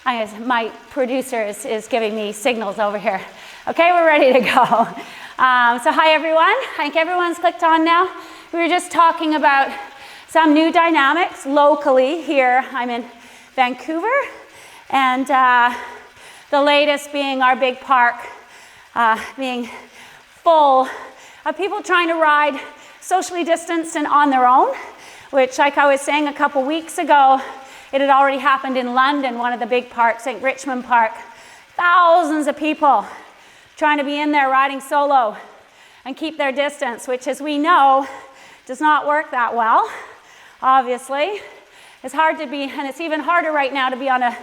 My producer is giving me signals over here. Okay, we're ready to go. So hi everyone. I think everyone's clicked on now. We were just talking about some new dynamics locally here. I'm in Vancouver, and the latest being our big park being full of people trying to ride socially distanced and on their own, which, like I was saying a couple weeks ago, it had already happened in London, one of the big parks, St. Richmond Park. Thousands of people trying to be in there riding solo and keep their distance, which, as we know, does not work that well, obviously. It's hard to be, and it's even harder right now to be on a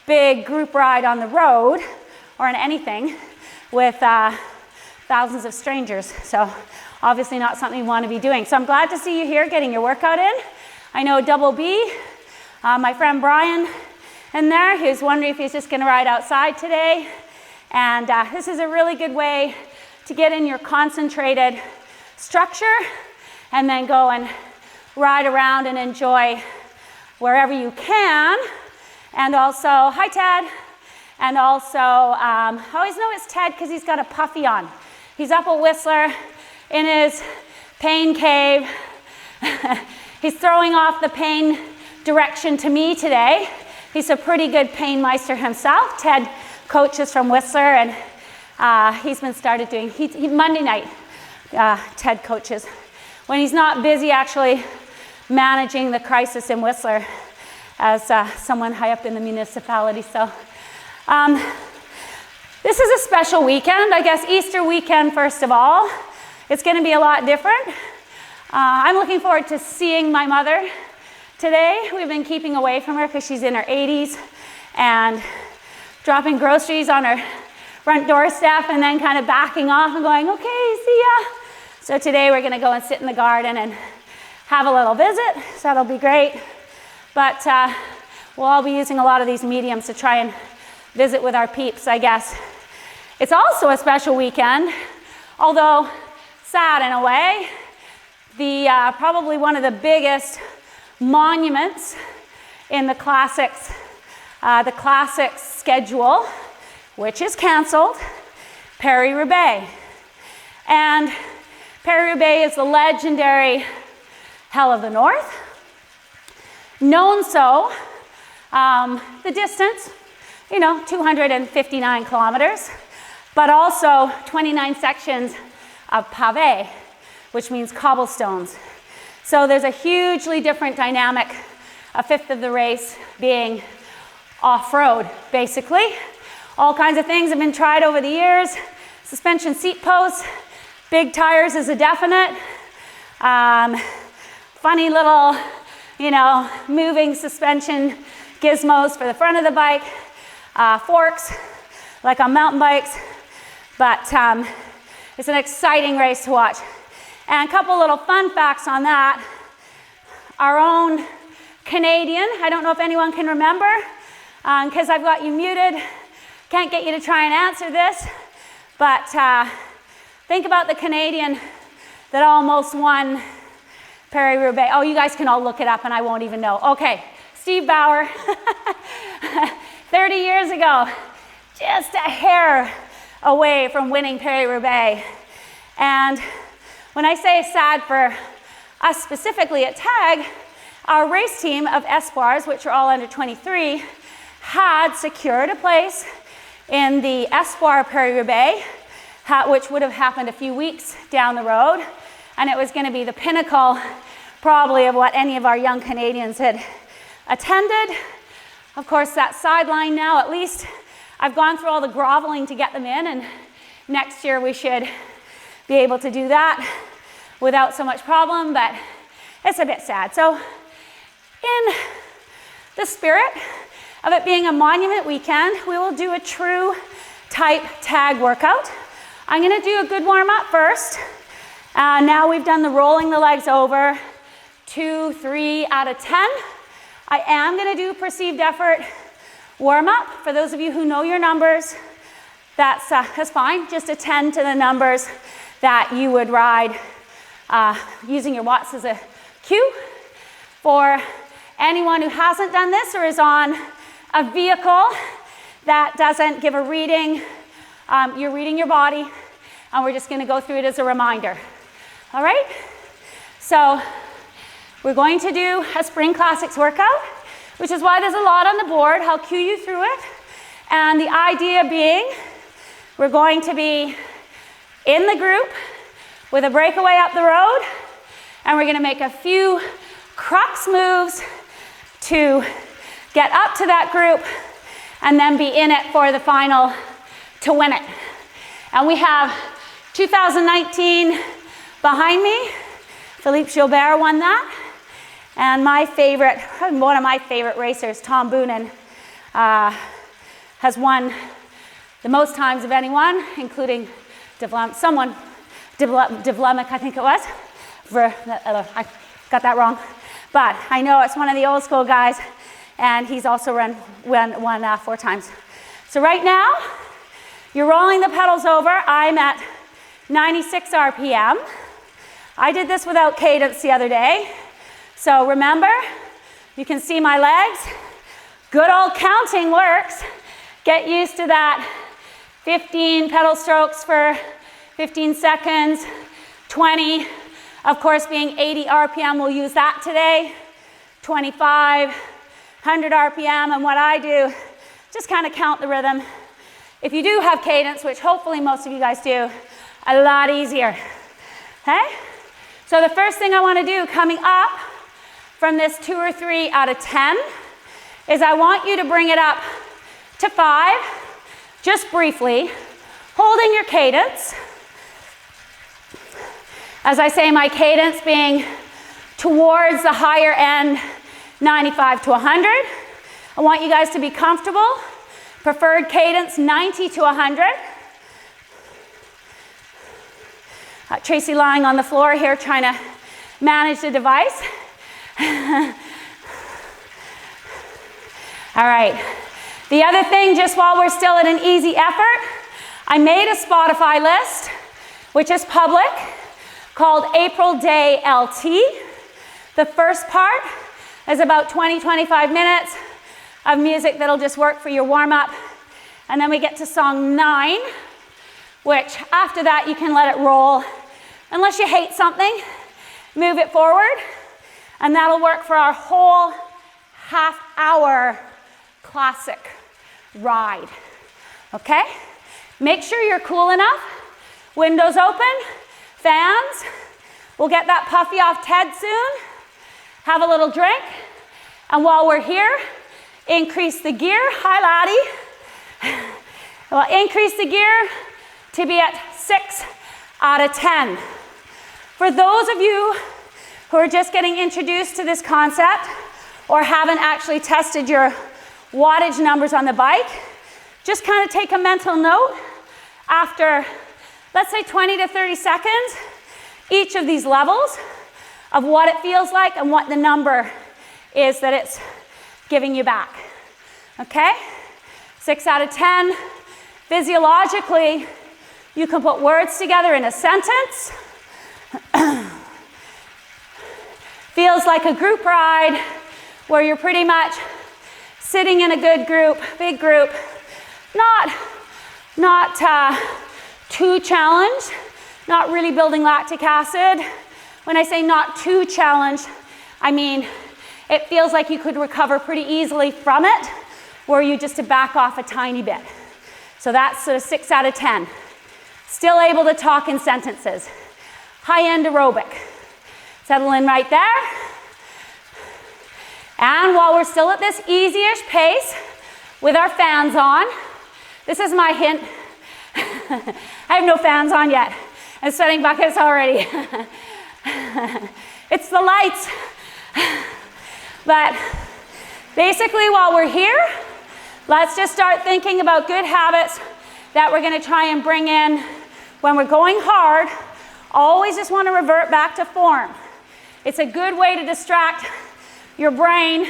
big group ride on the road or on anything with thousands of strangers. So obviously not something you want to be doing. So I'm glad to see you here getting your workout in. I know Double B, my friend Brian in there, who's wondering if he's just going to ride outside today. And this is a really good way to get in your concentrated structure and then go and ride around and enjoy wherever you can. And also, hi Ted. And also, I always know it's Ted because he's got a puffy on. He's up at Whistler in his pain cave. He's throwing off the pain direction to me today. He's a pretty good pain meister himself. Ted coaches from Whistler, and he's been started doing, Monday night, Ted coaches. When he's not busy actually managing the crisis in Whistler as someone high up in the municipality. So this is a special weekend, I guess Easter weekend first of all. It's going to be a lot different. I'm looking forward to seeing my mother today. We've been keeping away from her because she's in her 80s and dropping groceries on her front doorstep and then kind of backing off and going, okay, see ya. So today we're going to go and sit in the garden and have a little visit. So that'll be great. But we'll all be using a lot of these mediums to try and visit with our peeps, I guess. It's also a special weekend, although sad in a way. Probably one of the biggest monuments in the classics schedule, which is canceled, Paris-Roubaix. And Paris-Roubaix is the legendary Hell of the North. Known so, the distance, 259 kilometers, but also 29 sections of pavé, which means cobblestones. So there's a hugely different dynamic, a fifth of the race being off-road, basically. All kinds of things have been tried over the years. Suspension seat posts, big tires is a definite. Funny little, moving suspension gizmos for the front of the bike. Forks, like on mountain bikes. But it's an exciting race to watch. And a couple little fun facts on that. Our own Canadian, I don't know if anyone can remember, because I've got you muted. Can't get you to try and answer this, but think about the Canadian that almost won Paris-Roubaix. Oh, you guys can all look it up and I won't even know. Okay, Steve Bauer, 30 years ago, just a hair away from winning Paris-Roubaix. And when I say sad for us specifically at TaG, our race team of Espoirs, which are all under 23, had secured a place in the Espoir Paris-Roubaix, which would have happened a few weeks down the road. And it was going to be the pinnacle, probably, of what any of our young Canadians had attended. Of course, that's sidelined now. At least I've gone through all the groveling to get them in, and next year we should be able to do that without so much problem, but it's a bit sad. So in the spirit of it being a monument weekend, we will do a true type TaG workout. I'm going to do a good warm up first. Now we've done the rolling the legs over, 2, 3 out of 10. I am going to do perceived effort warm up. For those of you who know your numbers, that's fine. Just attend to the numbers that you would ride using your watts as a cue. For anyone who hasn't done this or is on a vehicle that doesn't give a reading. You're reading your body, and we're just going to go through it as a reminder. All right? So we're going to do a spring classics workout, which is why there's a lot on the board. I'll cue you through it. And the idea being, we're going to be in the group with a breakaway up the road, and we're going to make a few crux moves to get up to that group and then be in it for the final to win it. And we have 2019 behind me. Philippe Gilbert won that. And my favorite, one of my favorite racers, Tom Boonen, has won the most times of anyone, including Devlemic, I think it was. I got that wrong. But I know it's one of the old school guys, and he's also won 4 times. So right now, you're rolling the pedals over. I'm at 96 RPM. I did this without cadence the other day. So remember, you can see my legs. Good old counting works. Get used to that 15 pedal strokes for 15 seconds, 20. Of course, being 80 RPM, we'll use that today. 25, 100 RPM, and what I do, just kind of count the rhythm. If you do have cadence, which hopefully most of you guys do, a lot easier, okay? So the first thing I want to do coming up from this 2 or 3 out of 10 is I want you to bring it up to 5, just briefly, holding your cadence. As I say, my cadence being towards the higher end, 95 to 100. I want you guys to be comfortable. Preferred cadence, 90 to 100. Tracy lying on the floor here trying to manage the device. All right. The other thing, just while we're still at an easy effort, I made a Spotify list, which is public, called April Day LT. The first part is about 20-25 minutes of music that'll just work for your warm-up. And then we get to song 9, which after that you can let it roll. Unless you hate something, move it forward. And that'll work for our whole half-hour classic ride. Okay? Make sure you're cool enough. Windows open. Fans, we'll get that puffy off TED soon. Have a little drink. And while we're here, increase the gear. Hi, laddie. We'll increase the gear to be at 6 out of 10. For those of you who are just getting introduced to this concept or haven't actually tested your wattage numbers on the bike, just kind of take a mental note after, let's say 20 to 30 seconds, each of these levels of what it feels like and what the number is that it's giving you back. Okay? 6 out of 10. Physiologically, you can put words together in a sentence. Feels like a group ride where you're pretty much sitting in a good group, big group, not too challenged, not really building lactic acid. When I say not too challenged, I mean it feels like you could recover pretty easily from it, were you just to back off a tiny bit. So that's sort of 6 out of 10. Still able to talk in sentences. High-end aerobic. Settle in right there. And while we're still at this easy-ish pace with our fans on, this is my hint. I have no fans on yet. I'm sweating buckets already. It's the lights. But basically while we're here, let's just start thinking about good habits that we're going to try and bring in when we're going hard. Always just want to revert back to form. It's a good way to distract your brain,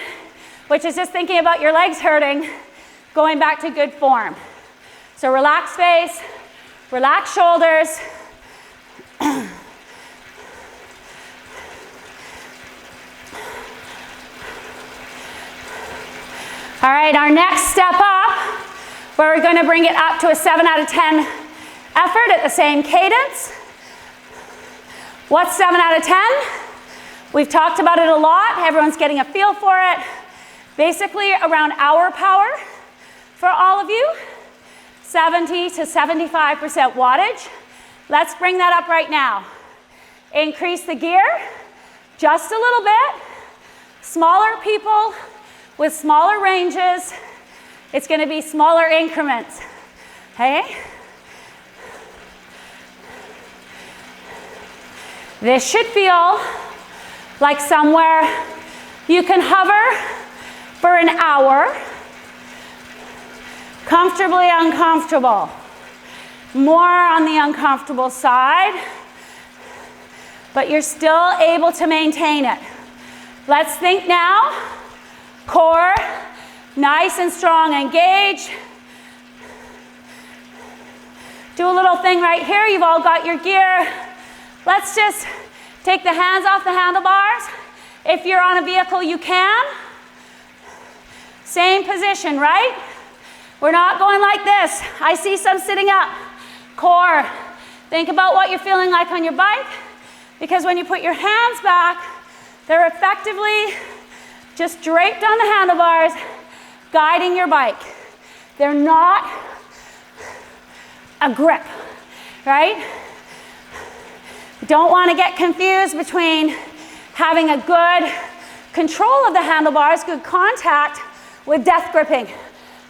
which is just thinking about your legs hurting, going back to good form. So relax face, relax shoulders. All right, our next step up, where we're going to bring it up to a 7 out of 10 effort at the same cadence. What's 7 out of 10? We've talked about it a lot. Everyone's getting a feel for it. Basically around hour power for all of you. 70 to 75% wattage. Let's bring that up right now. Increase the gear just a little bit. Smaller people with smaller ranges. It's going to be smaller increments. Okay? This should feel like somewhere you can hover for an hour. Comfortably uncomfortable. More on the uncomfortable side, but you're still able to maintain it. Let's think now. Core, nice and strong, engaged. Do a little thing right here. You've all got your gear. Let's just take the hands off the handlebars. If you're on a vehicle, you can. Same position, right? We're not going like this. I see some sitting up. Core. Think about what you're feeling like on your bike, because when you put your hands back, they're effectively just draped on the handlebars, guiding your bike. They're not a grip, right? Don't want to get confused between having a good control of the handlebars, good contact, with death gripping.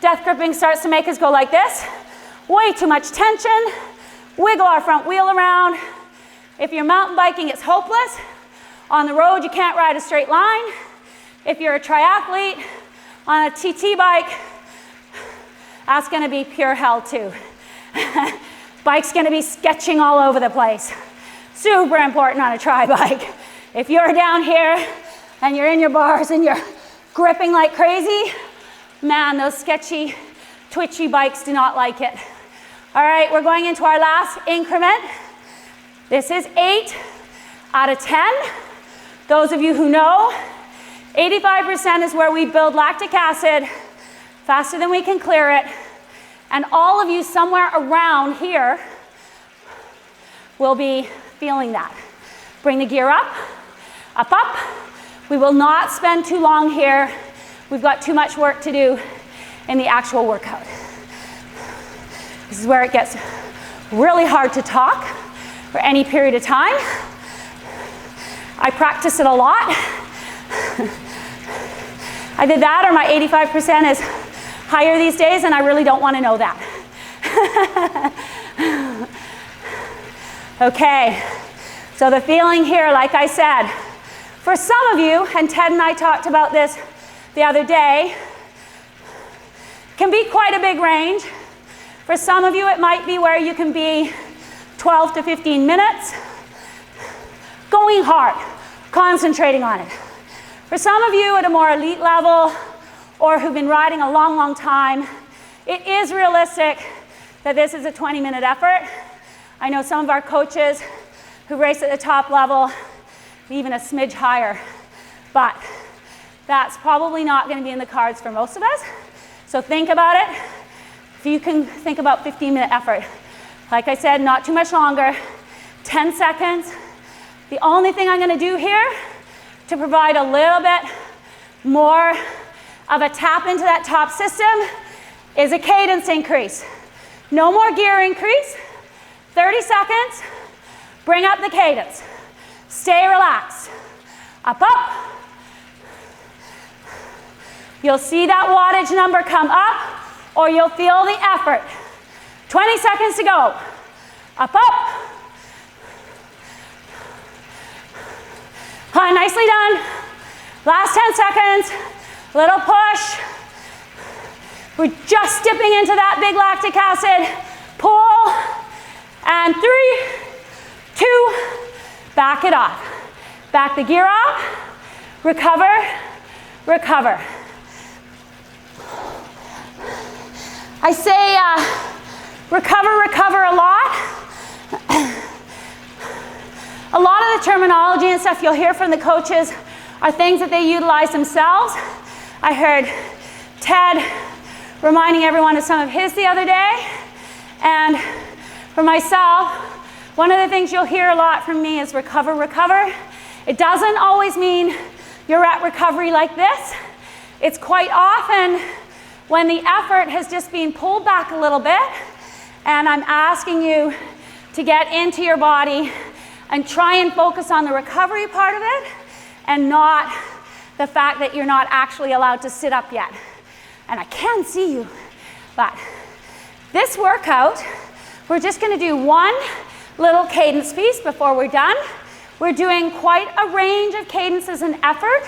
Death gripping starts to make us go like this. Way too much tension. Wiggle our front wheel around. If you're mountain biking, it's hopeless. On the road, you can't ride a straight line. If you're a triathlete on a TT bike, that's going to be pure hell too. Bike's going to be sketching all over the place. Super important on a tri bike. If you're down here and you're in your bars and you're gripping like crazy, man, those sketchy, twitchy bikes do not like it. All right, we're going into our last increment. This is 8 out of 10. Those of you who know, 85% is where we build lactic acid faster than we can clear it. And all of you somewhere around here will be feeling that. Bring the gear up, up, up. We will not spend too long here. We've got too much work to do in the actual workout. This is where it gets really hard to talk for any period of time. I practice it a lot. I did that, or my 85% is higher these days, and I really don't want to know that. Okay, so the feeling here, like I said, for some of you, and Ted and I talked about this the other day, can be quite a big range. For some of you, it might be where you can be 12 to 15 minutes, going hard, concentrating on it. For some of you at a more elite level, or who've been riding a long, long time, it is realistic that this is a 20-minute effort. I know some of our coaches who race at the top level, even a smidge higher, but that's probably not going to be in the cards for most of us. So think about it. If you can think about 15-minute effort. Like I said, not too much longer, 10 seconds. The only thing I'm going to do here to provide a little bit more of a tap into that top system is a cadence increase. No more gear increase. 30 seconds. Bring up the cadence. Stay relaxed. Up, up. You'll see that wattage number come up, or you'll feel the effort. 20 seconds to go. Up, up. Nicely done. Last 10 seconds. Little push. We're just dipping into that big lactic acid. Pull. And 3, 2, back it off. Back the gear off. Recover, recover. I say recover, recover a lot. A lot of the terminology and stuff you'll hear from the coaches are things that they utilize themselves. I heard Ted reminding everyone of some of his the other day. And for myself, one of the things you'll hear a lot from me is recover, recover. It doesn't always mean you're at recovery like this. It's quite often when the effort has just been pulled back a little bit, and I'm asking you to get into your body and try and focus on the recovery part of it and not the fact that you're not actually allowed to sit up yet. And I can see you, but this workout, we're just going to do one little cadence piece before we're done. We're doing quite a range of cadences and effort,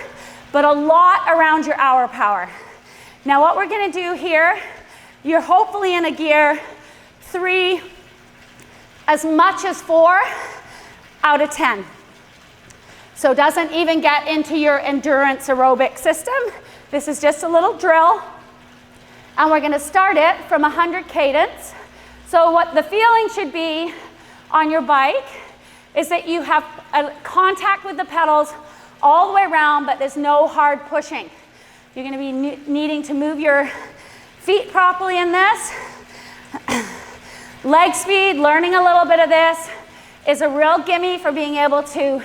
but a lot around your hour power. Now what we're going to do here, you're hopefully in a gear 3, as much as 4 out of 10. So it doesn't even get into your endurance aerobic system. This is just a little drill. And we're going to start it from 100 cadence. So what the feeling should be on your bike is that you have a contact with the pedals all the way around, but there's no hard pushing. You're going to be needing to move your feet properly in this. Leg speed, learning a little bit of this is a real gimme for being able to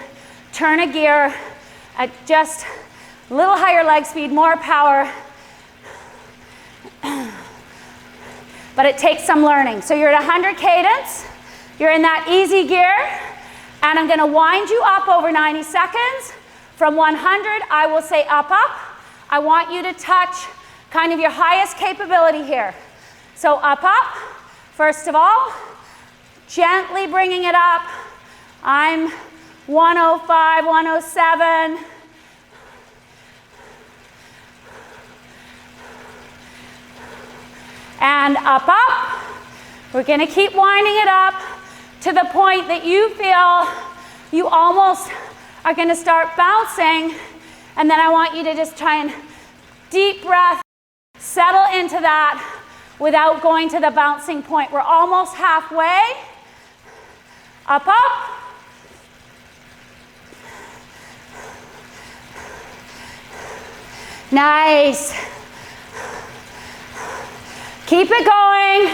turn a gear at just a little higher leg speed, more power. But it takes some learning. So you're at 100 cadence, you're in that easy gear, and I'm going to wind you up over 90 seconds. From 100, I will say up, up. I want you to touch kind of your highest capability here. So up, up. First of all, gently bringing it up. I'm 105, 107. And up, up. We're going to keep winding it up to the point that you feel you almost are going to start bouncing. And then I want you to just try and deep breath, settle into that without going to the bouncing point. We're almost halfway. Up, up. Nice. Keep it going.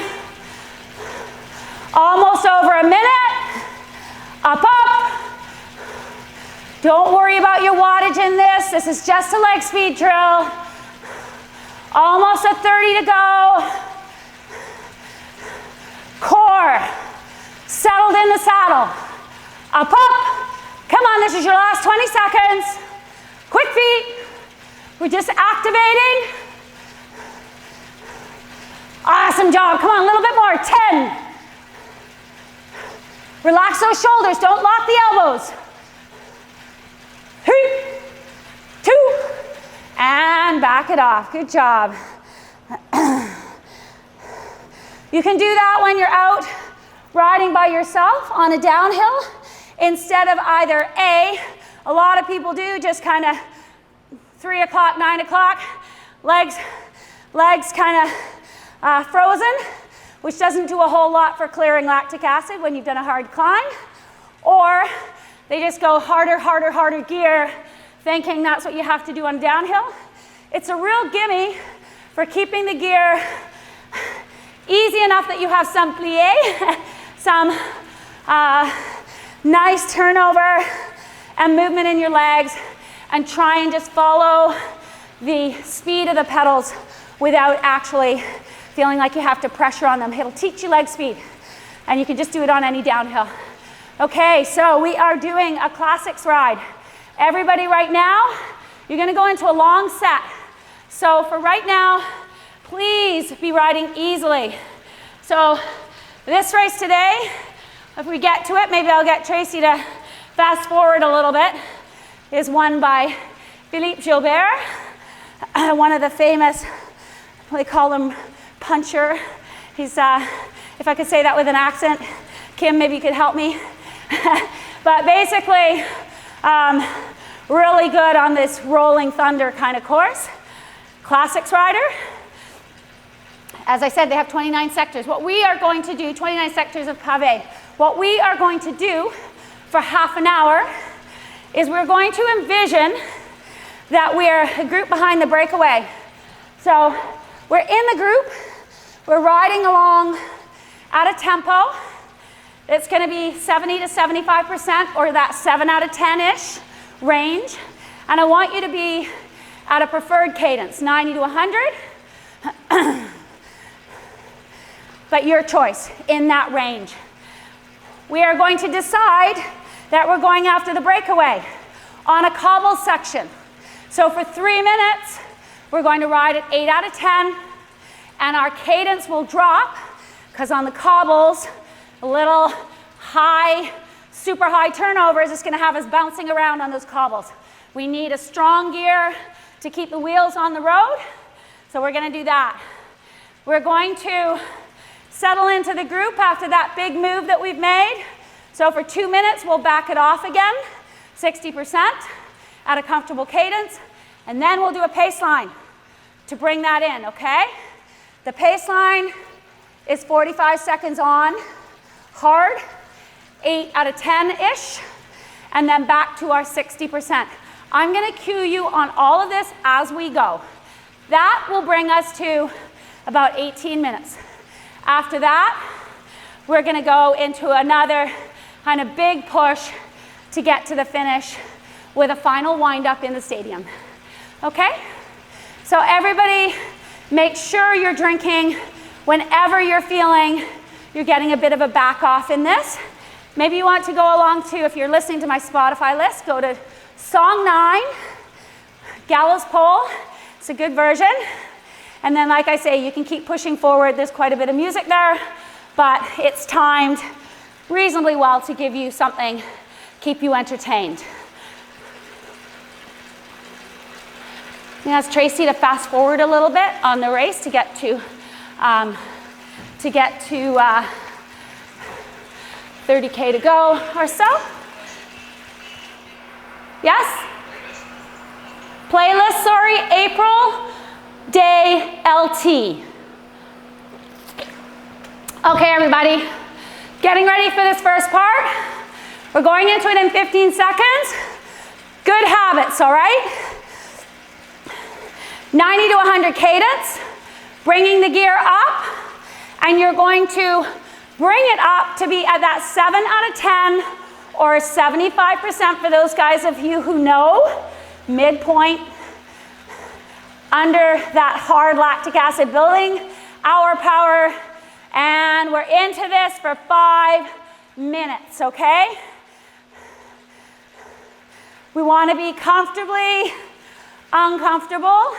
Almost over a minute. Up, up. Don't worry about your wattage in this. This is just a leg speed drill. Almost a 30 to go. Core. Settled in the saddle. Up, up. Come on, this is your last 20 seconds. Quick feet. We're just activating. Awesome job. Come on, a little bit more. 10. Relax those shoulders. Don't lock the elbows. 3, 2, and back it off. Good job. You can do that when you're out riding by yourself on a downhill instead of either a lot of people do just kind of 3 o'clock, 9 o'clock, legs kind of frozen, which doesn't do a whole lot for clearing lactic acid when you've done a hard climb. Or they just go harder, harder, harder gear, thinking that's what you have to do on downhill. It's a real gimme for keeping the gear easy enough that you have some plie, some nice turnover and movement in your legs, and try and just follow the speed of the pedals without actually feeling like you have to pressure on them. It'll teach you leg speed, and you can just do it on any downhill. Okay, so we are doing a classics ride. Everybody right now, you're gonna go into a long set. So for right now, please be riding easily. So this race today, if we get to it, maybe I'll get Tracy to fast forward a little bit, is won by Philippe Gilbert, one of the famous, they call him puncher. He's, if I could say that with an accent, Kim, maybe you could help me. But basically, really good on this rolling thunder kind of course. Classics rider. As I said, they have 29 sectors. What we are going to do, 29 sectors of pavé. What we are going to do for half an hour is we're going to envision that we're a group behind the breakaway. So we're in the group, we're riding along at a tempo. It's going to be 70 to 75%, or that 7 out of 10-ish range. And I want you to be at a preferred cadence, 90 to 100. But your choice in that range. We are going to decide that we're going after the breakaway on a cobble section. So for 3 minutes, we're going to ride at 8 out of 10, and our cadence will drop, because on the cobbles, a little high, super high turnovers is going to have us bouncing around on those cobbles. We need a strong gear to keep the wheels on the road, so we're going to do that. We're going to settle into the group after that big move that we've made. So for 2 minutes, we'll back it off again, 60% at a comfortable cadence, and then we'll do a pace line to bring that in, okay? The pace line is 45 seconds on, hard, 8 out of 10-ish, and then back to our 60%. I'm going to cue you on all of this as we go. That will bring us to about 18 minutes. After that, we're going to go into another kind of big push to get to the finish with a final wind-up in the stadium. Okay? So everybody, make sure you're drinking whenever you're feeling you're getting a bit of a back off in this. Maybe you want to go along to, if you're listening to my Spotify list, go to Song 9, Gallows Pole. It's a good version. And then, like I say, you can keep pushing forward. There's quite a bit of music there, but it's timed reasonably well to give you something, keep you entertained. I'm going to ask Tracy to fast forward a little bit on the race to get to 30K to go or so. Yes? Playlist, sorry, April Day LT. Okay, everybody, getting ready for this first part. We're going into it in 15 seconds. Good habits, all right? 90 to 100 cadence, bringing the gear up, and you're going to bring it up to be at that 7 out of 10 or 75% for those guys of you who know, midpoint, under that hard lactic acid building, hour power, and we're into this for 5 minutes, okay? We want to be comfortably uncomfortable,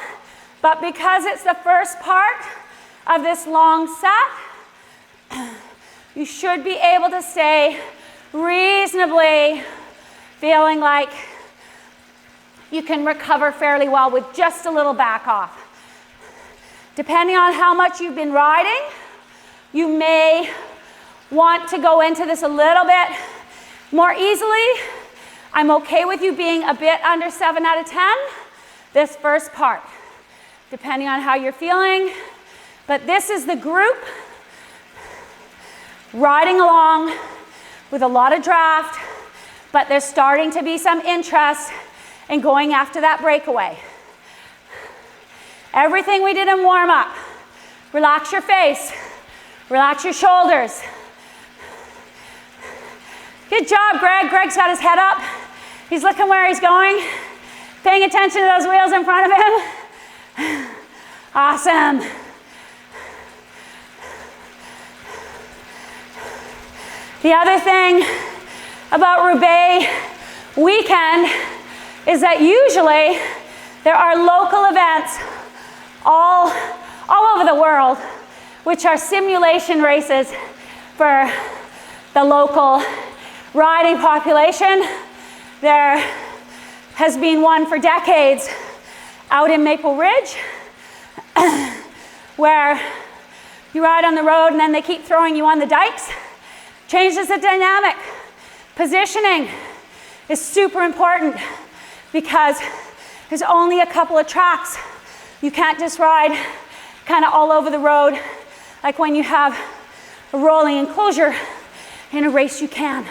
but because it's the first part of this long set, you should be able to stay reasonably feeling like you can recover fairly well with just a little back off. Depending on how much you've been riding, you may want to go into this a little bit more easily. I'm okay with you being a bit under 7 out of 10, this first part, depending on how you're feeling. But this is the group riding along with a lot of draft, but there's starting to be some interest in going after that breakaway. Everything we did in warm-up, relax your face, relax your shoulders. Good job, Greg. Greg's got his head up. He's looking where he's going, paying attention to those wheels in front of him. Awesome. The other thing about Roubaix weekend is that usually there are local events all over the world, which are simulation races for the local riding population. There has been one for decades out in Maple Ridge where you ride on the road and then they keep throwing you on the dikes. Changes the dynamic. Positioning is super important because there's only a couple of tracks. You can't just ride kind of all over the road like when you have a rolling enclosure. In a race you can.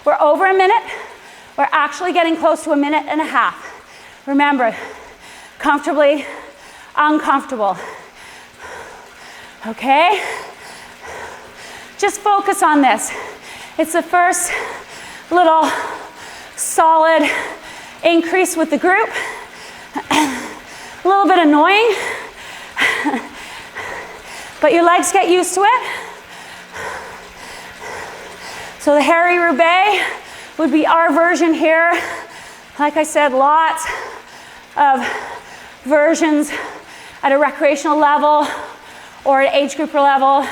We're over a minute. We're actually getting close to a minute and a half. Remember, comfortably uncomfortable. Okay? Just focus on this. It's the first little solid increase with the group. A little bit annoying, but your legs get used to it. So the hairy Roubaix would be our version here. Like I said, lots of versions at a recreational level or at age group level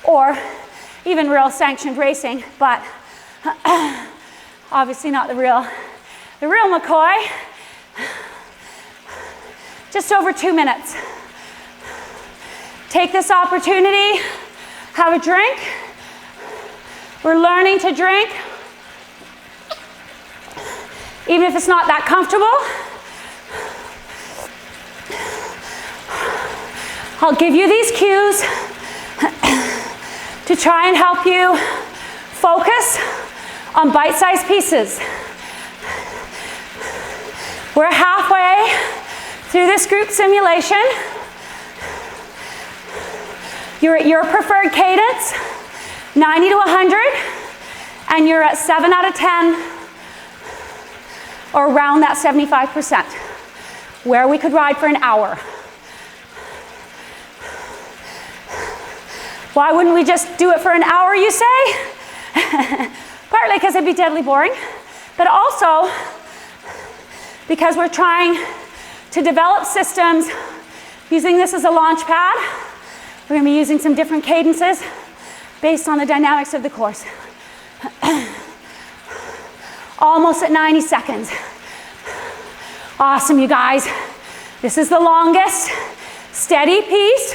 or even real sanctioned racing, but obviously not the real McCoy. Just over 2 minutes. Take this opportunity, have a drink. We're learning to drink, even if it's not that comfortable. I'll give you these cues to try and help you focus on bite-sized pieces. We're halfway through this group simulation. You're at your preferred cadence, 90 to 100, and you're at 7 out of 10, or around that 75%, where we could ride for an hour. Why wouldn't we just do it for an hour, you say? Partly because it'd be deadly boring, but also because we're trying to develop systems using this as a launch pad. We're going to be using some different cadences based on the dynamics of the course. Almost at 90 seconds. Awesome, you guys. This is the longest steady piece.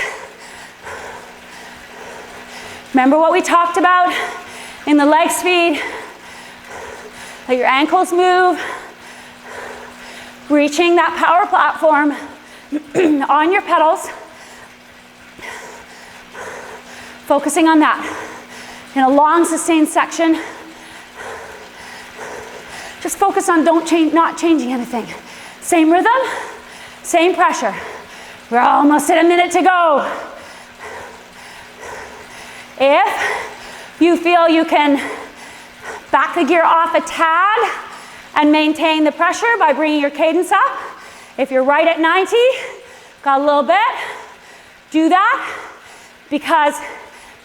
Remember what we talked about in the leg speed? Let your ankles move. Reaching that power platform on your pedals. Focusing on that. In a long sustained section, just focus on not changing anything. Same rhythm, same pressure. We're almost at a minute to go. If you feel you can back the gear off a tad and maintain the pressure by bringing your cadence up, if you're right at 90, got a little bit, do that, because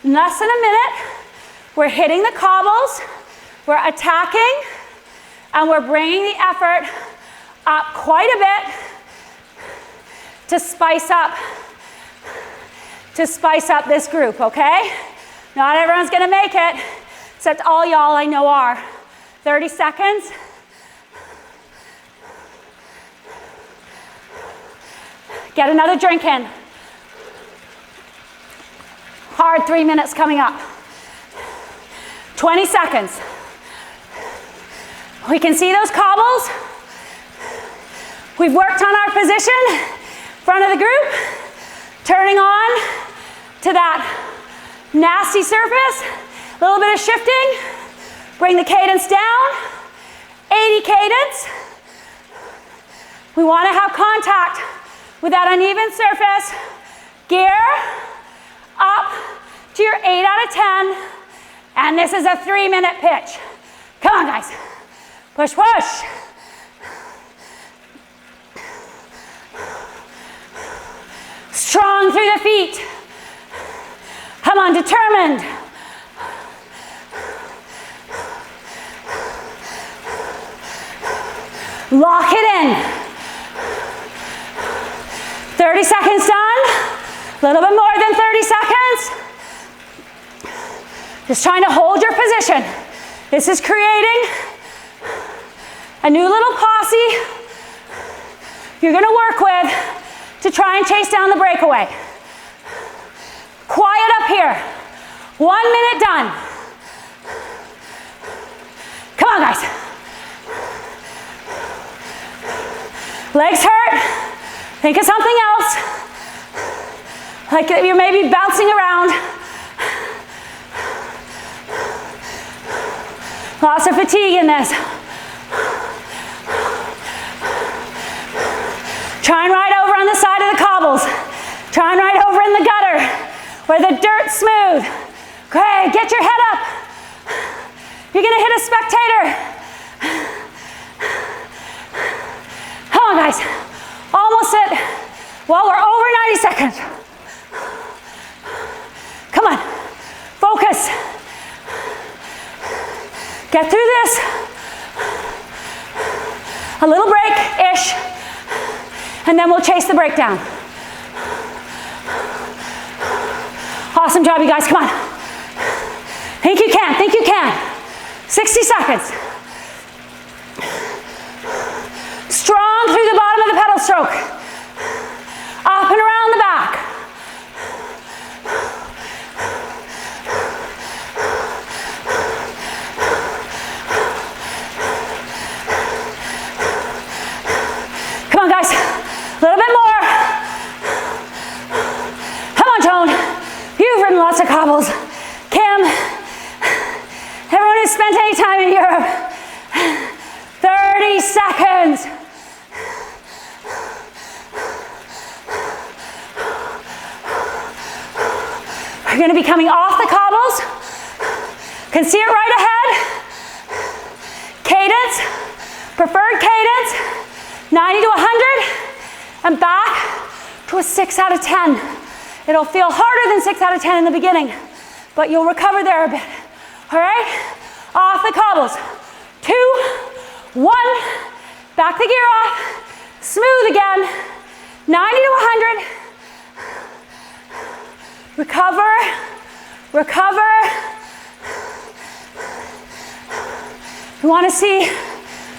in less than a minute, we're hitting the cobbles, we're attacking, and we're bringing the effort up quite a bit to spice up this group, okay? Not everyone's gonna make it, except all y'all I know are. 30 seconds. Get another drink in. Hard 3 minutes coming up. 20 seconds. We can see those cobbles. We've worked on our position, front of the group, turning on to that nasty surface, a little bit of shifting, bring the cadence down, 80 cadence. We want to have contact with that uneven surface, gear up to your 8 out of 10, and this is a 3-minute pitch. Come on, guys. Push, push. Strong through the feet. Come on, determined. Lock it in. 30 seconds done. A little bit more than 30 seconds. Just trying to hold your position. This is creating a new little posse you're going to work with to try and chase down the breakaway. Quiet up here. 1 minute done. Come on, guys. Legs hurt. Think of something else. Like you're maybe bouncing around. Lots of fatigue in this. Try and ride over on the side of the car. cobbles. Trying right over in the gutter where the dirt's smooth. Great, get your head up. You're gonna hit a spectator. Come on, guys. Almost it. Well, we're over 90 seconds. Come on, focus. Get through this. A little break-ish, and then we'll chase the breakdown. Awesome job, you guys, come on. Think you can, think you can. 60 seconds. Strong through the bottom of the pedal stroke. Up and around the back. Come on, guys, a little bit more. Come on, Joan. You've ridden lots of cobbles. Kim, everyone who's spent any time in Europe. 30 seconds. We're going to be coming off the cobbles. Can see it right ahead. Cadence, preferred cadence, 90 to 100, and back to a 6 out of 10. It'll feel harder than 6 out of 10 in the beginning, but you'll recover there a bit. All right? Off the cobbles. 2, 1, back the gear off, smooth again, 90 to 100. Recover, recover. You want to see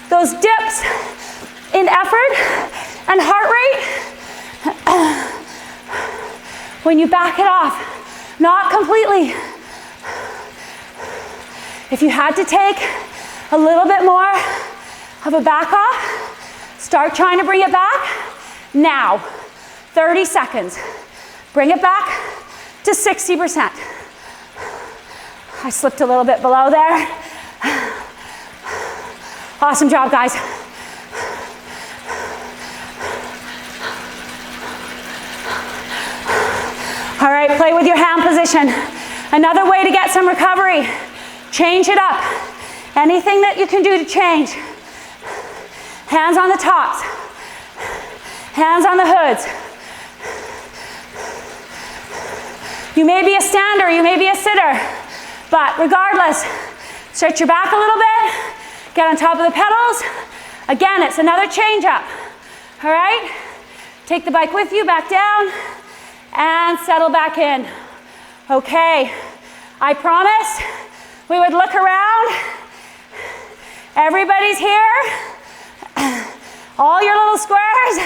those dips in effort and heart rate when you back it off, not completely. If you had to take a little bit more of a back off, start trying to bring it back now. 30 seconds. Bring it back to 60%. I slipped a little bit below there. Awesome job, guys. All right, play with your hand position. Another way to get some recovery. Change it up. Anything that you can do to change. Hands on the tops. Hands on the hoods. You may be a stander, you may be a sitter, but regardless, stretch your back a little bit, get on top of the pedals. Again, it's another change up. All right? Take the bike with you, back down, and settle back in. Okay, I promised we would look around. Everybody's here. All your little squares.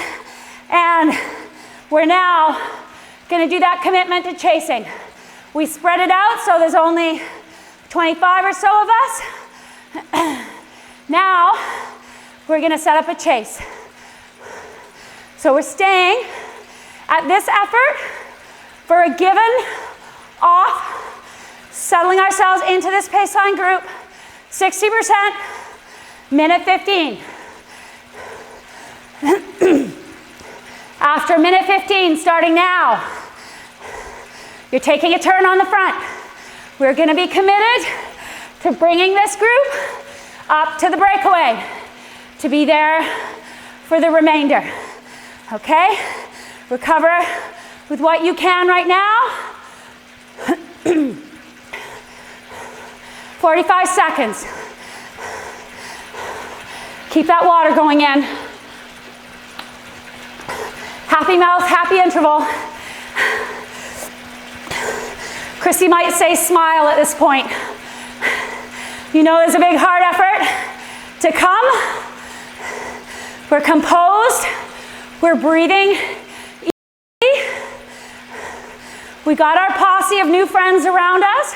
And we're now gonna do that commitment to chasing. We spread it out so there's only 25 or so of us. Now, we're gonna set up a chase. So we're staying at this effort for a given off, settling ourselves into this paceline group, 60%, minute 15. After minute 15, starting now, you're taking a turn on the front. We're gonna be committed to bringing this group up to the breakaway, to be there for the remainder, okay? Recover with what you can right now. 45 seconds. Keep that water going in. Happy mouth, happy interval. Chrissy might say smile at this point. You know there's a big hard effort to come. We're composed. We're breathing easy. We got our posse of new friends around us.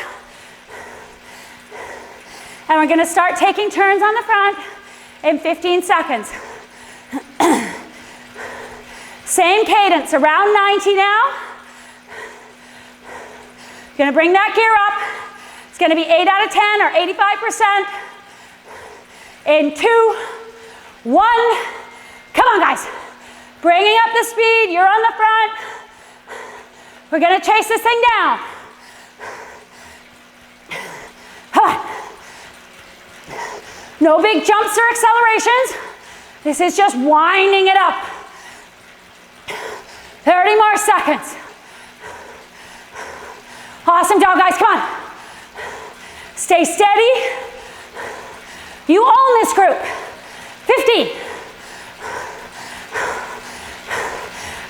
And we're gonna start taking turns on the front in 15 seconds. Same cadence, around 90 now. Gonna bring that gear up. It's gonna be 8 out of 10 or 85%. In 2, 1. Come on, guys. Bringing up the speed, you're on the front. We're gonna chase this thing down. No big jumps or accelerations. This is just winding it up. 30 more seconds. Awesome job, guys, come on. Stay steady. You own this group. 50.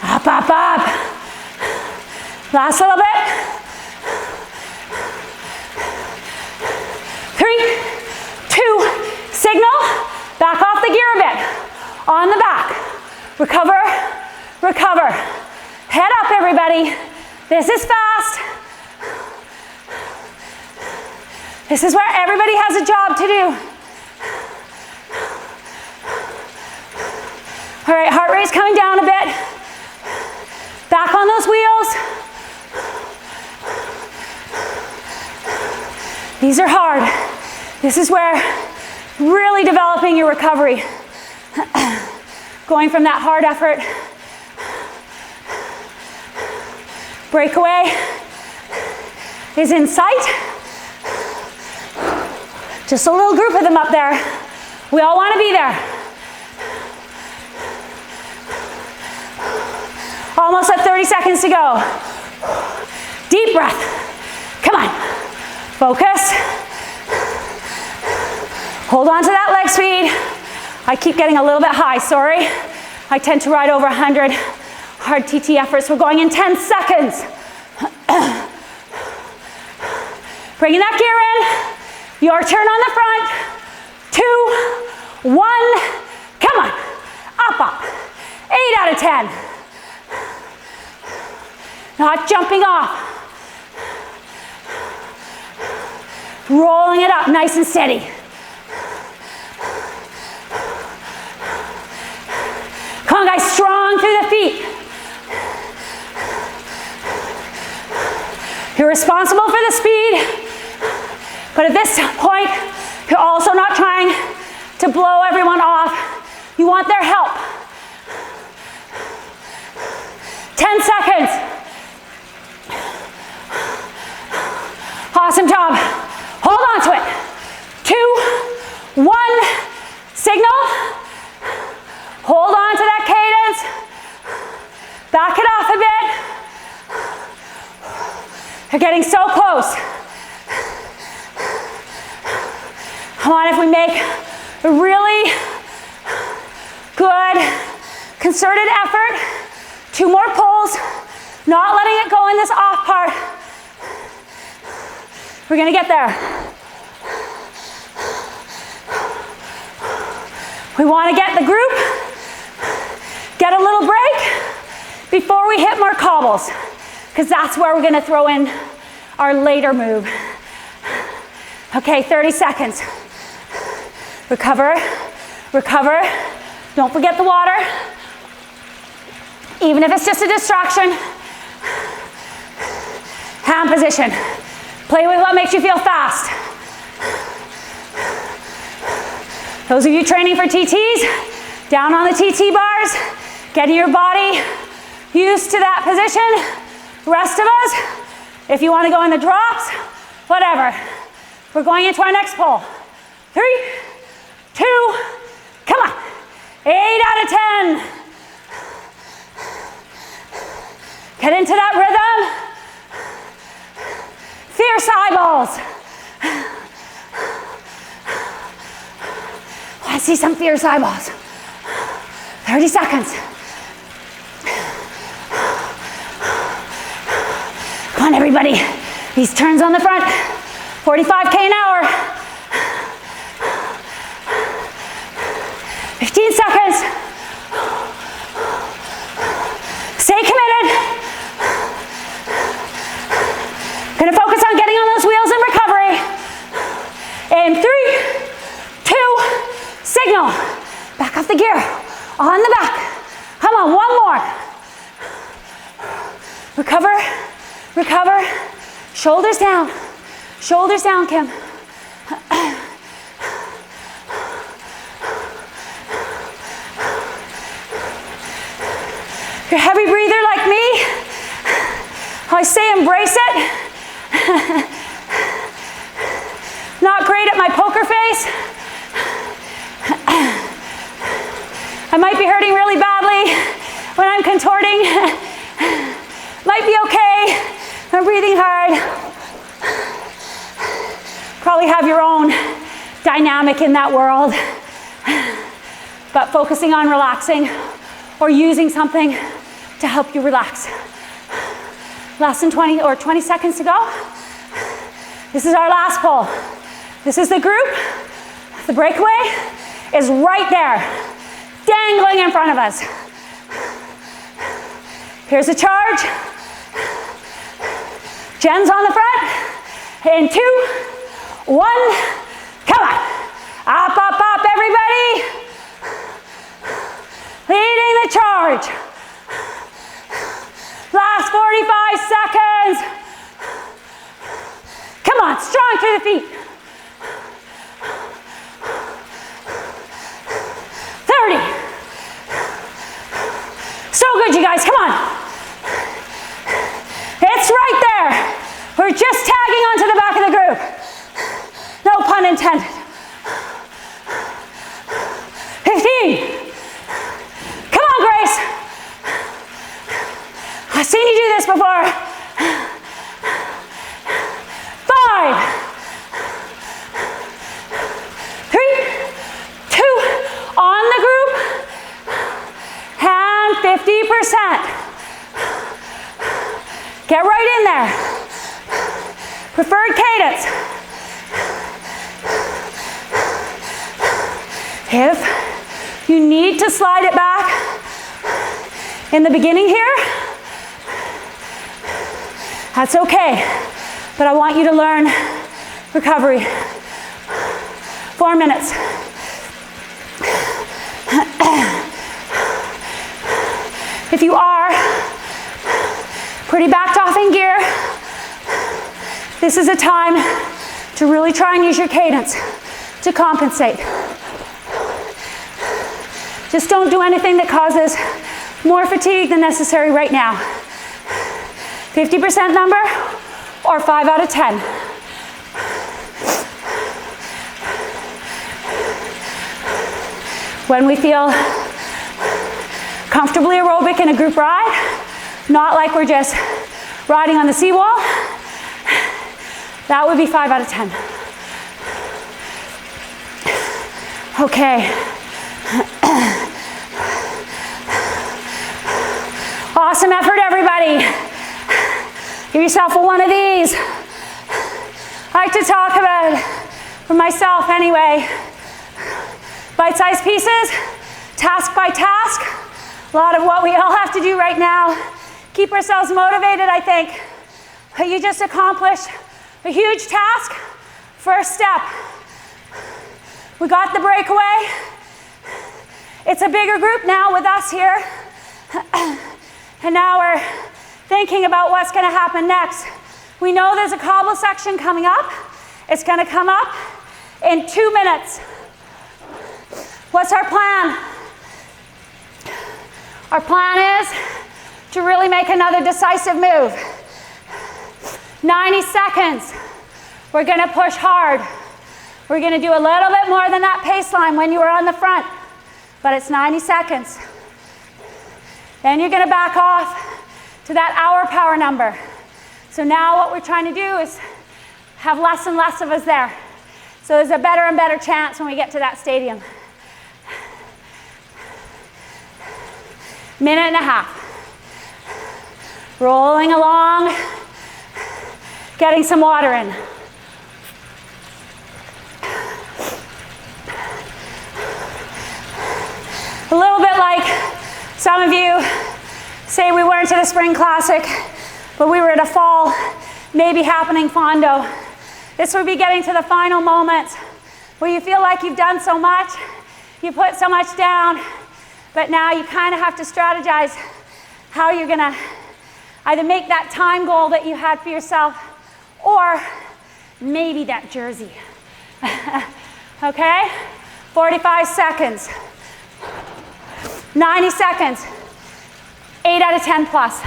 Up, up, up. Last little bit. 3, 2, signal. Back off the gear a bit. On the back. Recover, recover. Head up, everybody. This is fast. This is where everybody has a job to do. All right, heart rate's coming down a bit. Back on those wheels. These are hard. This is where really developing your recovery. Going from that hard effort. Breakaway is in sight. Just a little group of them up there. We all want to be there. Almost at 30 seconds to go. Deep breath. Come on. Focus. Hold on to that leg speed. I keep getting a little bit high, sorry. I tend to ride over 100 hard TT efforts. We're going in 10 seconds. Bringing that gear in. Your turn on the front. 2, 1. Come on. Up, up. 8 out of 10. Not jumping off. Rolling it up nice and steady. Come on, guys, strong through the feet. You're responsible for the speed. But at this point, you're also not trying to blow everyone off. You want their help. 10 seconds. Awesome job. Hold on to it. 2, 1, signal. Hold on to that cadence. Back it off a bit. You're getting so close. Come on, if we make a really good concerted effort, 2 more pulls, not letting it go in this off part. We're gonna get there. We wanna get the group, get a little break before we hit more cobbles, because that's where we're gonna throw in our later move. Okay, 30 seconds. Recover, recover. Don't forget the water. Even if it's just a distraction. Hand position. Play with what makes you feel fast. Those of you training for TTs, down on the TT bars, getting your body used to that position. Rest of us, if you want to go in the drops, whatever. We're going into our next pull. 3, 2, come on. 8 out of 10. Get into that rhythm. Fierce eyeballs. I see some fierce eyeballs. 30 seconds. Come on, everybody. These turns on the front. 45K an hour. 15 seconds. Stay committed. Gonna focus on getting on those wheels in recovery. In 3, 2, signal. Back off the gear. On the back. Come on, one more. Recover, recover. Shoulders down. Shoulders down, Kim. side. Probably have your own dynamic in that world, but focusing on relaxing or using something to help you relax. Less than 20 or 20 seconds to go. This is our last pull. This is the group. The breakaway is right there, dangling in front of us. Here's the charge. Jen's on the front. In 2, 1, come on. Up, up, up, everybody. Leading the charge. Last 45 seconds. Come on, strong through the feet. 30. So good, you guys, come on. It's right there. We're just tagging onto the back of the group. No pun intended. 15. Come on, Grace. I've seen you do this before. 5, 3, 2, on the group, and 50%. Get right in there. Preferred cadence. If you need to slide it back in the beginning here, that's okay. But I want you to learn recovery. 4 minutes. If you are pretty backed off in gear, this is a time to really try and use your cadence to compensate. Just don't do anything that causes more fatigue than necessary right now. 50% number or 5 out of 10. When we feel comfortably aerobic in a group ride, not like we're just riding on the seawall, that would be 5 out of 10. Okay. Awesome effort, everybody. Give yourself one of these. I like to talk about, for myself anyway, bite-sized pieces, task by task. A lot of what we all have to do right now. Keep ourselves motivated, I think. You just accomplished a huge task. First step. We got the breakaway. It's a bigger group now with us here. And now we're thinking about what's going to happen next. We know there's a cobble section coming up. It's going to come up in 2 minutes. What's our plan? Our plan is to really make another decisive move. 90 seconds. We're going to push hard. We're going to do a little bit more than that pace line when you were on the front, but it's 90 seconds. Then you're going to back off to that hour power number. So now what we're trying to do is have less and less of us there. So there's a better and better chance when we get to that stadium. Minute and a half. Rolling along, getting some water in. A little bit like some of you say we weren't at a spring classic, but we were at a fall, maybe happening fondo. This would be getting to the final moments where you feel like you've done so much, you put so much down, but now you kind of have to strategize how you're gonna either make that time goal that you had for yourself or maybe that jersey. Okay? 45 seconds. 90 seconds. 8 out of 10 plus.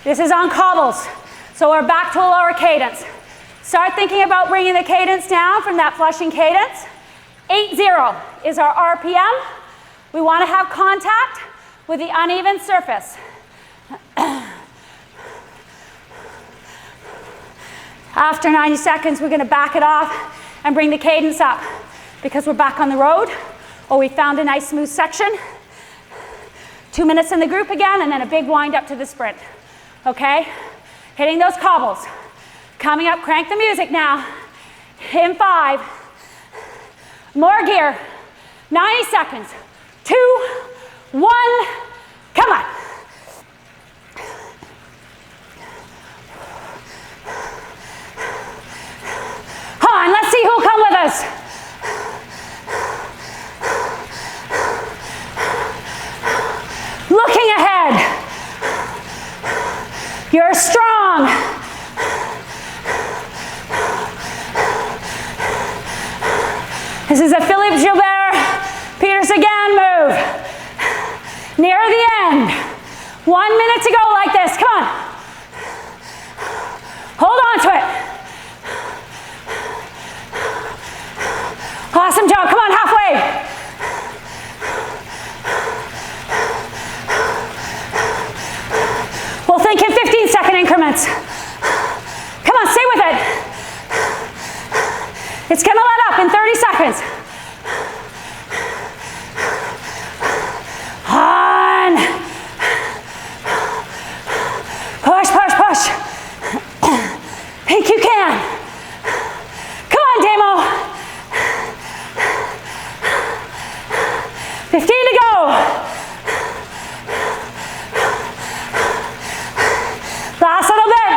This is on cobbles. So we're back to a lower cadence. Start thinking about bringing the cadence down from that flushing cadence. 8-0 is our RPM. We want to have contact with the uneven surface. After 90 seconds, we're gonna back it off and bring the cadence up because we're back on the road, or we found a nice smooth section. 2 minutes in the group again, and then a big wind up to the sprint, okay? Hitting those cobbles. Coming up, crank the music now. In 5, more gear, 90 seconds, 2, 1, come on. On, let's see who'll come with us. Looking ahead. You're strong. This is a Philippe Gilbert, Peter Sagan move. Near the end. 1 minute to go like this, come on. Hold on to it. Awesome job, come on, halfway. We'll think in 15-second increments. Come on, stay with it. It's gonna let up in 30 seconds. On. Push, push, push. Think you can. Come on, Damo. 15 to go. Last little bit.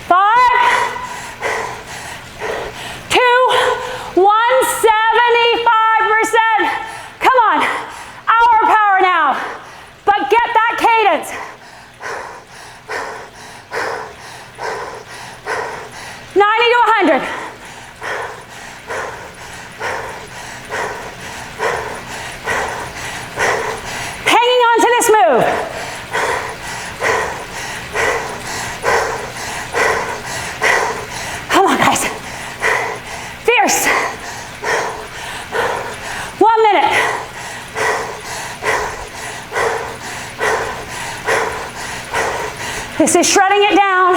5, 2, 1, 75%. Come on. Our power now. But get that cadence. $90 to $100. Hanging on to this move. Come on, guys. Fierce. 1 minute. This is shredding it down.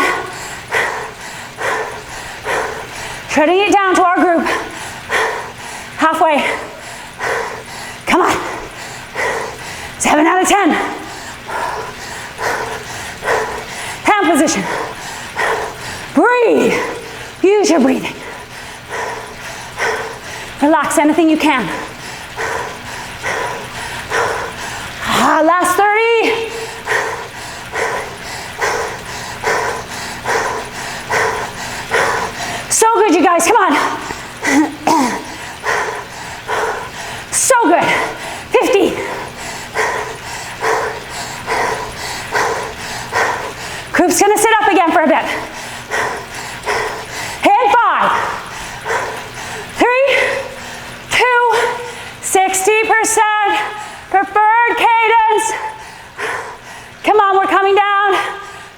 Shredding it down to our group. Halfway. Come on. 7 out of 10. Hand position. Breathe. Use your breathing. Relax anything you can. Last 30. So good, you guys, come on. So good. 50. Group's gonna sit up again for a bit. And 5, 3, 2, 60%. Preferred cadence. Come on, we're coming down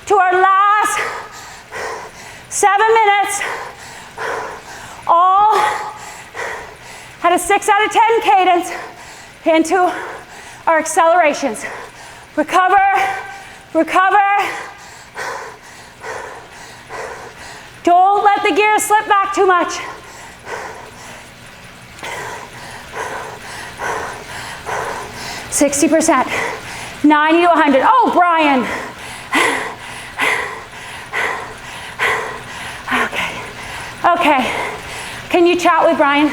to our last 7 minutes. All had a 6 out of 10 cadence into our accelerations. Recover, recover. Don't let the gears slip back too much. %60, 90 to 100. Oh, Brian. Okay, okay. Can you chat with Brian?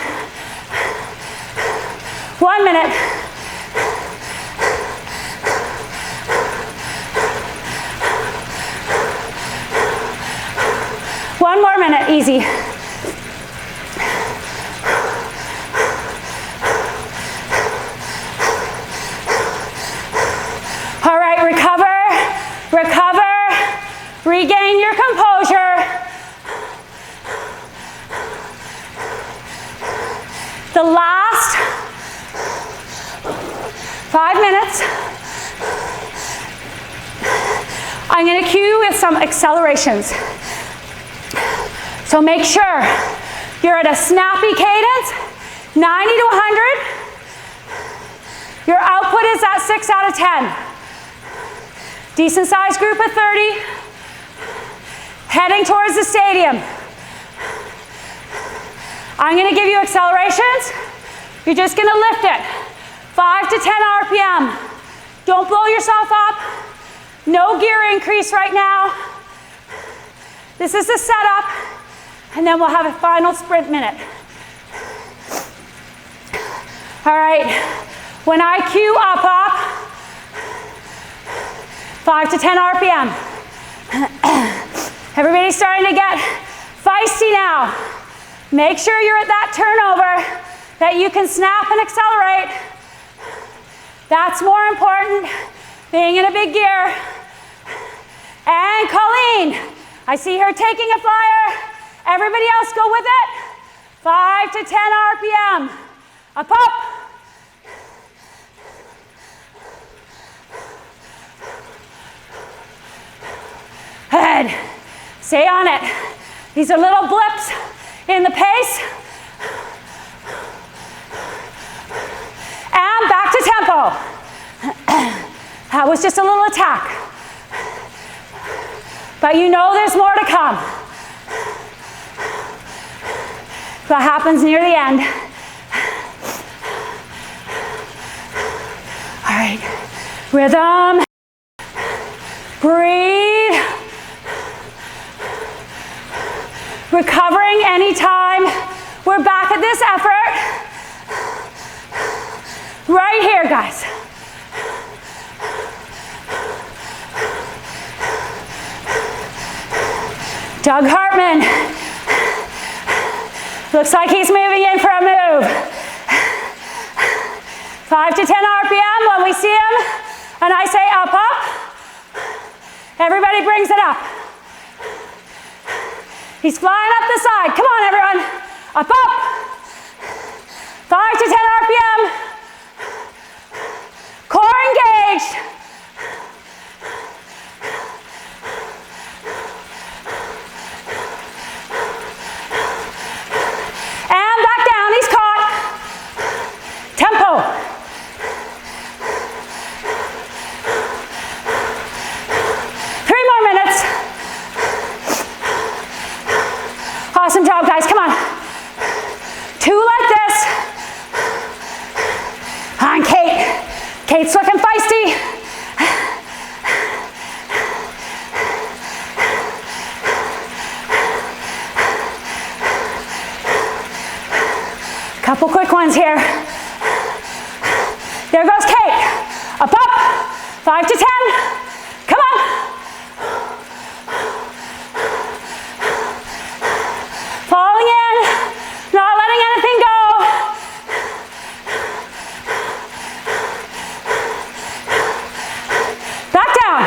1 minute. One more minute, easy. All right, recover, recover, regain your composure. The last 5 minutes. I'm going to cue you with some accelerations. So make sure you're at a snappy cadence, 90 to 100. Your output is at 6 out of 10. Decent sized group of 30. Heading towards the stadium. I'm going to give you accelerations. You're just going to lift it. 5 to 10 RPM. Don't blow yourself up. No gear increase right now. This is the setup, and then we'll have a final sprint minute. All right, when I cue up, 5 to 10 RPM. Everybody's starting to get feisty now. Make sure you're at that turnover, that you can snap and accelerate. That's more important, being in a big gear. And Colleen, I see her taking a flyer. Everybody else go with it. 5 to 10 RPM. Up, up. Head. Stay on it. These are little blips in the pace. And back to tempo. That was just a little attack. But you know there's more to come. That happens near the end. All right. Rhythm. Breathe. Recovering anytime. We're back at this effort. Right here, guys. Doug Hartman. Looks like he's moving in for a move. 5 to 10 RPM when we see him. And I say up, up. Everybody brings it up. He's flying up the side. Come on, everyone. Up, up. 5 to 10 RPM. Core engaged. And back down. He's caught. Tempo. Awesome job, guys. Come on. 2 like this. On Kate. Kate's looking feisty. Couple quick ones here. There goes Kate. Up, up. 5 to 10. Come on. Falling in, not letting anything go. Back down.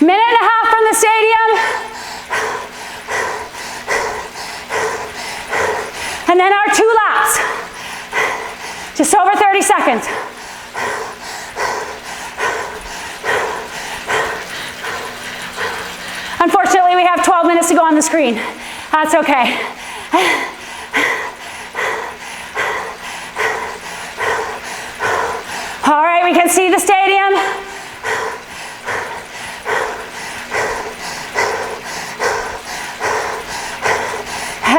Minute and a half from the stadium. And then our 2 laps. Just over 30 seconds. Unfortunately, we have 12 minutes to go on the screen. That's okay. All right, we can see the stadium.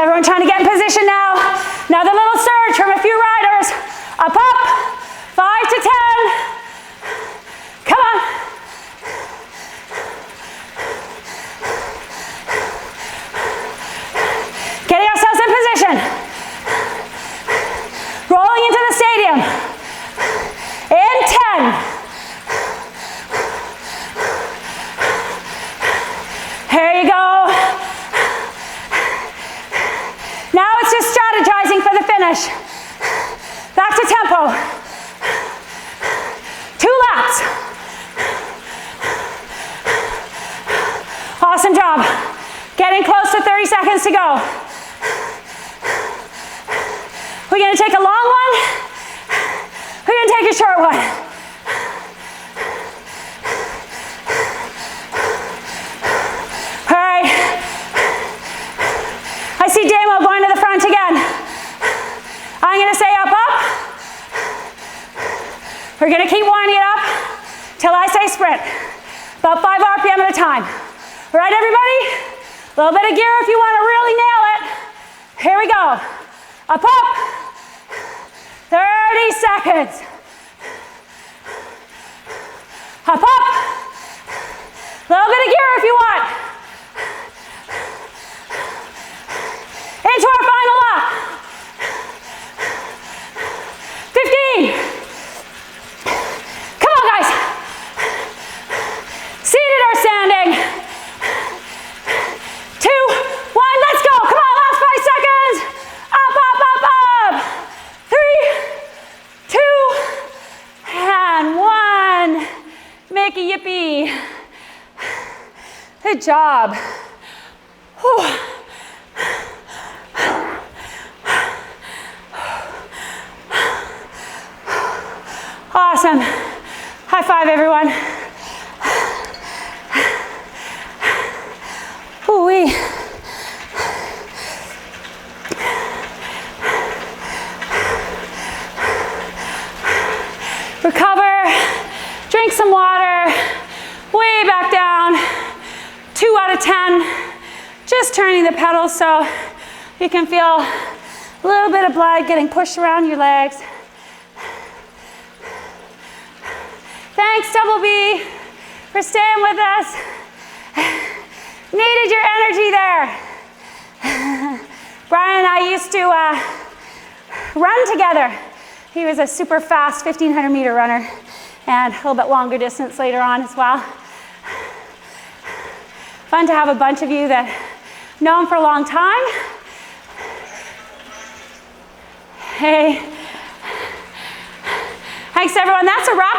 Everyone trying to get in position now. Another little surge from a few riders. Up, up. 5 to 10. Come on. Getting ourselves in position. Rolling into the stadium. In 10. There you go. Now it's just strategizing for the finish. Back to tempo. 2 laps. Awesome job. Getting close to 30 seconds to go. We're going to take a long one. We're going to take a short one. All right. I see Damo going to the front again. I'm going to say up, up. We're going to keep winding it up till I say sprint. sprint. About 5 RPM at a time. All right, everybody? A little bit of gear if you want to really nail it. Here we go. Up, up. 30 seconds. Up, up. A little bit of gear if you want. Into our final lap. 15. Come on, guys. Seated or standing. 2, 1, let's go. Come on, last 5 seconds. Up, up, up, up. 3, 2, and 1. Make a yippee. Good job. Whew. Awesome. High five, everyone. Ooh-wee. Recover. Drink some water. Way back down. 2 out of 10. Just turning the pedals so you can feel a little bit of blood getting pushed around your legs. Thanks, Double B, for staying with us. Needed your energy there. Brian and I used to run together. He was a super fast 1,500 meter runner and a little bit longer distance later on as well. Fun to have a bunch of you that know him for a long time. Hey. Thanks, everyone. That's a wrap.